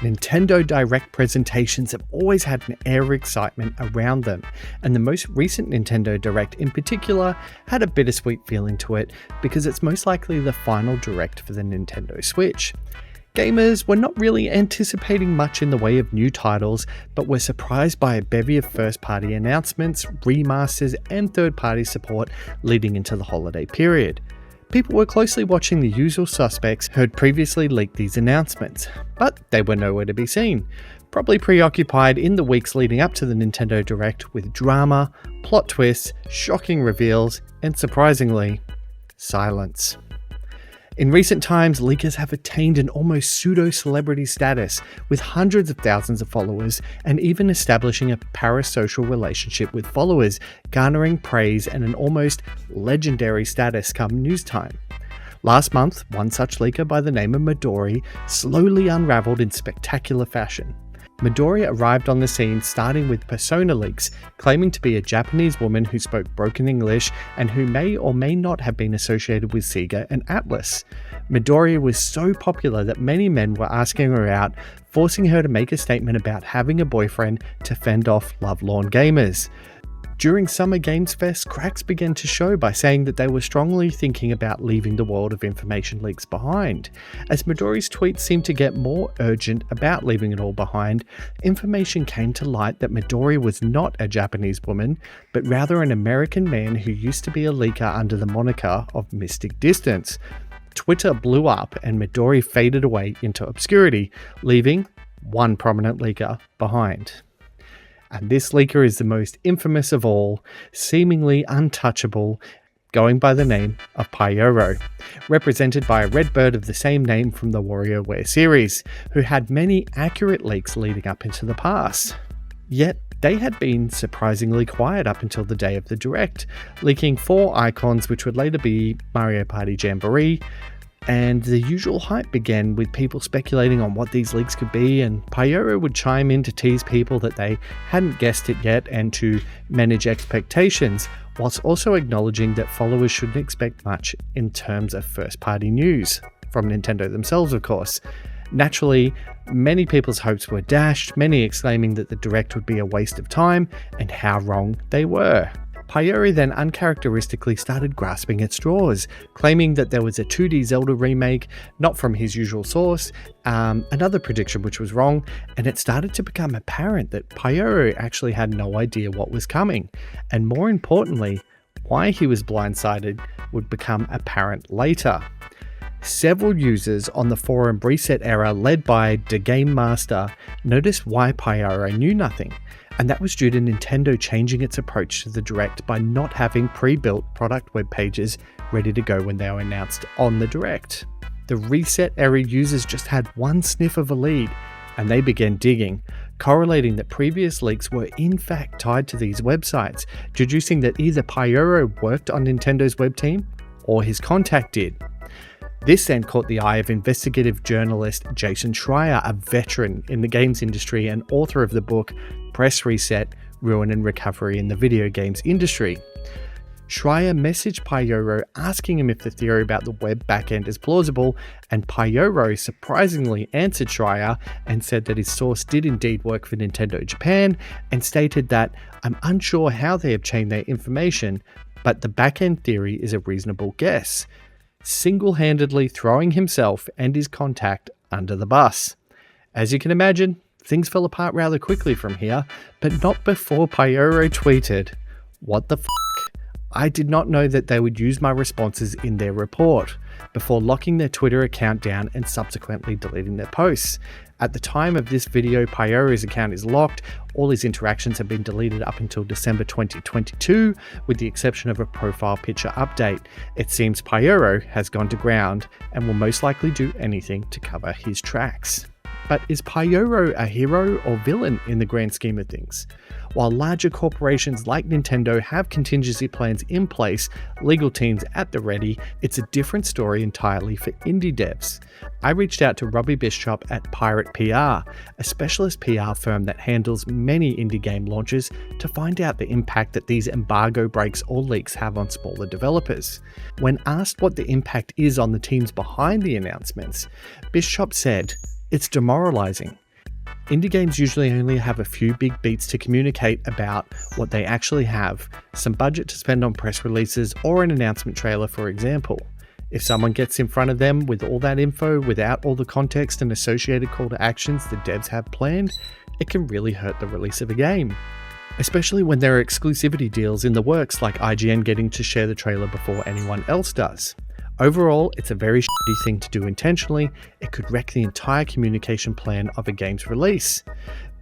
Nintendo Direct presentations have always had an air of excitement around them, and the most recent Nintendo Direct in particular had a bittersweet feeling to it because it's most likely the final Direct for the Nintendo Switch. Gamers were not really anticipating much in the way of new titles, but were surprised by a bevy of first-party announcements, remasters, and third-party support leading into the holiday period. People were closely watching the usual suspects who had previously leaked these announcements, but they were nowhere to be seen, probably preoccupied in the weeks leading up to the Nintendo Direct with drama, plot twists, shocking reveals, and surprisingly, silence. In recent times, leakers have attained an almost pseudo-celebrity status with hundreds of thousands of followers and even establishing a parasocial relationship with followers, garnering praise and an almost legendary status come news time. Last month, one such leaker by the name of Midori slowly unraveled in spectacular fashion. Midori arrived on the scene starting with persona leaks, claiming to be a Japanese woman who spoke broken English and who may or may not have been associated with Sega and Atlus. Midori was so popular that many men were asking her out, forcing her to make a statement about having a boyfriend to fend off lovelorn gamers. During Summer Games Fest, cracks began to show by saying that they were strongly thinking about leaving the world of information leaks behind. As Midori's tweets seemed to get more urgent about leaving it all behind, information came to light that Midori was not a Japanese woman, but rather an American man who used to be a leaker under the moniker of Mystic Distance. Twitter blew up and Midori faded away into obscurity, leaving one prominent leaker behind. And this leaker is the most infamous of all, seemingly untouchable, going by the name of Pyoro, represented by a red bird of the same name from the WarioWare series, who had many accurate leaks leading up into the past. Yet, they had been surprisingly quiet up until the day of the Direct, leaking 4 icons which would later be Mario Party Jamboree, and the usual hype began with people speculating on what these leaks could be, and Pyoro would chime in to tease people that they hadn't guessed it yet and to manage expectations, whilst also acknowledging that followers shouldn't expect much in terms of first-party news, from Nintendo themselves of course. Naturally, many people's hopes were dashed, many exclaiming that the Direct would be a waste of time, and how wrong they were. Pyori then uncharacteristically started grasping at straws, claiming that there was a 2D Zelda remake, not from his usual source, another prediction which was wrong, and it started to become apparent that Pyori actually had no idea what was coming, and more importantly, why he was blindsided would become apparent later. Several users on the forum Reset Era led by The Game Master noticed why Pyoro knew nothing, and that was due to Nintendo changing its approach to the Direct by not having pre-built product web pages ready to go when they were announced on the Direct. The Reset Era users just had one sniff of a lead, and they began digging, correlating that previous leaks were in fact tied to these websites, deducing that either Pyoro worked on Nintendo's web team, or his contact did. This then caught the eye of investigative journalist Jason Schreier, a veteran in the games industry and author of the book Press Reset, Ruin and Recovery in the Video Games Industry. Schreier messaged Pyoro asking him if the theory about the web backend is plausible, and Pyoro surprisingly answered Schreier and said that his source did indeed work for Nintendo Japan, and stated that, "I'm unsure how they obtained their information, but the backend theory is a reasonable guess," single-handedly throwing himself and his contact under the bus. As you can imagine, things fell apart rather quickly from here, but not before Pyoro tweeted, "What the f***? I did not know that they would use my responses in their report," before locking their Twitter account down and subsequently deleting their posts. At the time of this video, Pyoro's account is locked. All his interactions have been deleted up until December 2022, with the exception of a profile picture update. It seems Pyoro has gone to ground and will most likely do anything to cover his tracks. But is Pyoro a hero or villain in the grand scheme of things? While larger corporations like Nintendo have contingency plans in place, legal teams at the ready, it's a different story entirely for indie devs. I reached out to Robbie Bishop at Pirate PR, a specialist PR firm that handles many indie game launches, to find out the impact that these embargo breaks or leaks have on smaller developers. When asked what the impact is on the teams behind the announcements, Bishop said, "It's demoralizing. Indie games usually only have a few big beats to communicate about what they actually have, some budget to spend on press releases or an announcement trailer, for example. If someone gets in front of them with all that info without all the context and associated call to actions the devs have planned, it can really hurt the release of a game. Especially when there are exclusivity deals in the works, like IGN getting to share the trailer before anyone else does. Overall, it's a very shitty thing to do intentionally. It could wreck the entire communication plan of a game's release.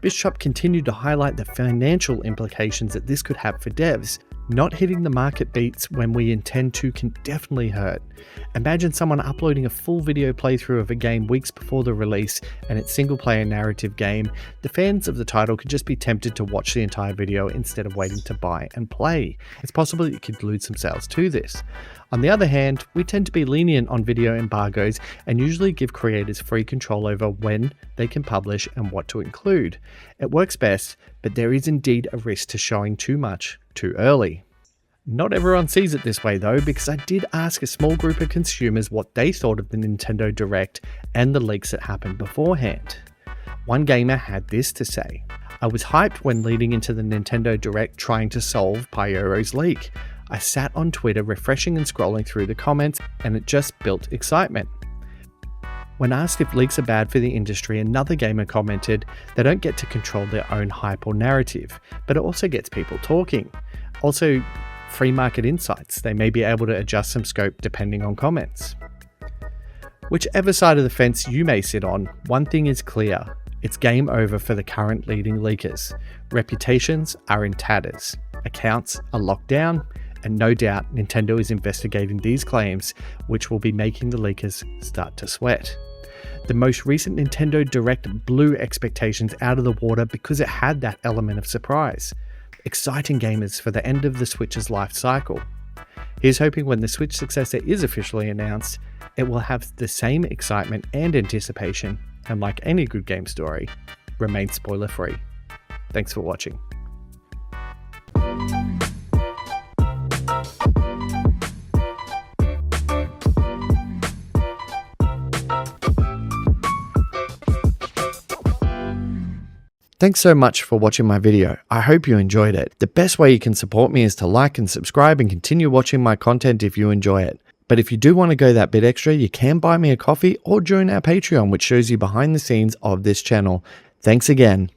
Bishop continued to highlight the financial implications that this could have for devs. Not hitting the market beats when we intend to can definitely hurt. Imagine someone uploading a full video playthrough of a game weeks before the release and its single-player narrative game. The fans of the title could just be tempted to watch the entire video instead of waiting to buy and play. It's possible that you could lose some sales to this. On the other hand, we tend to be lenient on video embargoes and usually give creators free control over when they can publish and what to include. It works best, but there is indeed a risk to showing too much too early. Not everyone sees it this way though, because I did ask a small group of consumers what they thought of the Nintendo Direct and the leaks that happened beforehand. One gamer had this to say: "I was hyped when leading into the Nintendo Direct trying to solve Pyoro's leak. I sat on Twitter refreshing and scrolling through the comments, and it just built excitement." When asked if leaks are bad for the industry, another gamer commented, "They don't get to control their own hype or narrative, but it also gets people talking. Also, free market insights. They may be able to adjust some scope depending on comments." Whichever side of the fence you may sit on, one thing is clear. It's game over for the current leading leakers. Reputations are in tatters. Accounts are locked down. And no doubt Nintendo is investigating these claims, which will be making the leakers start to sweat. The most recent Nintendo Direct blew expectations out of the water because it had that element of surprise. Exciting gamers for the end of the Switch's life cycle. Here's hoping when the Switch successor is officially announced, it will have the same excitement and anticipation, and like any good game story, remain spoiler free. Thanks for watching. Thanks so much for watching my video. I hope you enjoyed it. The best way you can support me is to like and subscribe and continue watching my content if you enjoy it. But if you do want to go that bit extra, you can buy me a coffee or join our Patreon, which shows you behind the scenes of this channel. Thanks again.